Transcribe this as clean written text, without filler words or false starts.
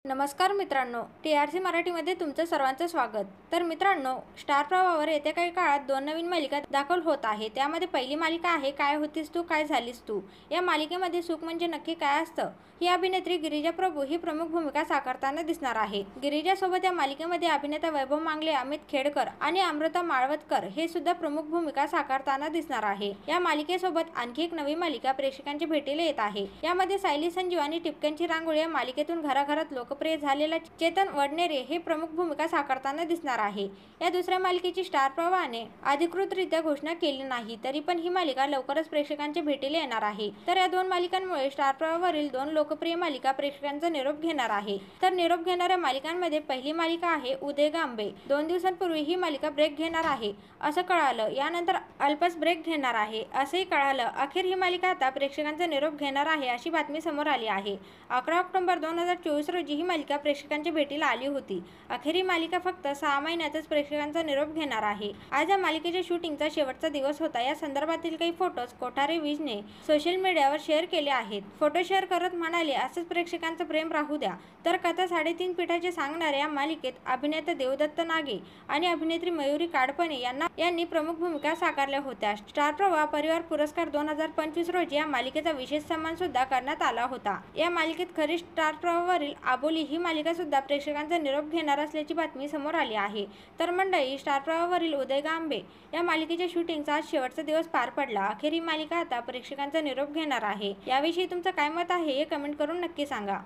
नमस्कार मित्रांनो, TRC मराठीमध्ये तुमचं सर्वांचं स्वागत। तर मित्रांनो, स्टार प्रवाहावर येत्या काही काळात दोन नवीन मालिका दाखल होत आहे। त्यामध्ये पहिली मालिका आहे काय होतीस तू काय झालीस तू। या मालिकेमध्ये सुख म्हणजे नक्की काय असतं ही अभिनेत्री गिरिजा प्रभू ही प्रमुख भूमिका साकारताना दिसणार आहे। गिरिजा सोबत या मालिकेमध्ये अभिनेता वैभव मांगले, अमित खेडकर आणि अमृता माळवदकर हे सुद्धा प्रमुख भूमिका साकारताना दिसणार आहे। या मालिकेसोबत आणखी एक नवी मालिका प्रेक्षकांच्या भेटीला येत आहे। यामध्ये सायली संजीव आणि टिपक्यांची रांगोळी या मालिकेतून घराघरात लोकप्रिय झालेला चेतन वडनेरे हे प्रमुख भूमिका साकारताना दिसणार आहे। या दुसऱ्या मालिकेची स्टार प्रवाहाने अधिकृतरित्या घोषणा केली नाही, तरी पण ही मालिका लवकरच प्रेक्षकांच्या भेटीला येणार आहे। तर या दोन मालिकांमुळे स्टार प्रवाहावरील दोन लोकप्रिय मालिका प्रेक्षकांचा निरोप घेणार आहे। तर निरोप घेणाऱ्या मालिकांमध्ये पहिली मालिका आहे उदय गांबे। 2 दिवसांपूर्वी ही मालिका ब्रेक घेणार आहे असं कळालं। यानंतर अल्पच ब्रेक घेणार आहे असंही कळालं। अखेर ही मालिका आता प्रेक्षकांचा निरोप घेणार आहे अशी बातमी समोर आली आहे। 11 ऑक्टोबर 2024 रोजी ही मालिका प्रेक्षकांच्या भेटीला आली होती। अखेर ही मालिका फक्त 6 महिन्यातच प्रेक्षकांचा निरोप घेणार आहे। आज या मालिकेच्या शूटिंगचा शेवटचा दिवस होता। या संदर्भातील काही फोटोज कोठारे विजने सोशल मीडियावर शेअर केले आहेत। फोटो शेअर करत म्हणाले, असंच प्रेक्षकांचं प्रेम राहू द्या। तर कथा 3.5 पिठाचे सांगणाऱ्या या मालिकेत अभिनेता देवदत्त नागे आणि अभिनेत्री मयुरी काडपणे यांनी प्रमुख भूमिका साकारल्या होत्या। स्टार प्रवाह परिवार पुरस्कार 2025 रोजी या मालिकेचा विशेष सन्मान सुद्धा करण्यात आला होता। या मालिकेत खरी स्टार प्रवाहावरील आबोली ही मालिका सुद्धा प्रेक्षकांचा निरोप घेणार असल्याची बातमी समोर आली आहे। तर मंडळी, स्टार प्रवाहावरील उदय गांबे या मालिकेच्या शूटिंगचा आज शेवटचा दिवस पार पडला। अखेर ही मालिका आता प्रेक्षकांचा निरोप घेणार आहे। याविषयी तुमचं काय मत आहे हे कमेंट करून नक्की सांगा।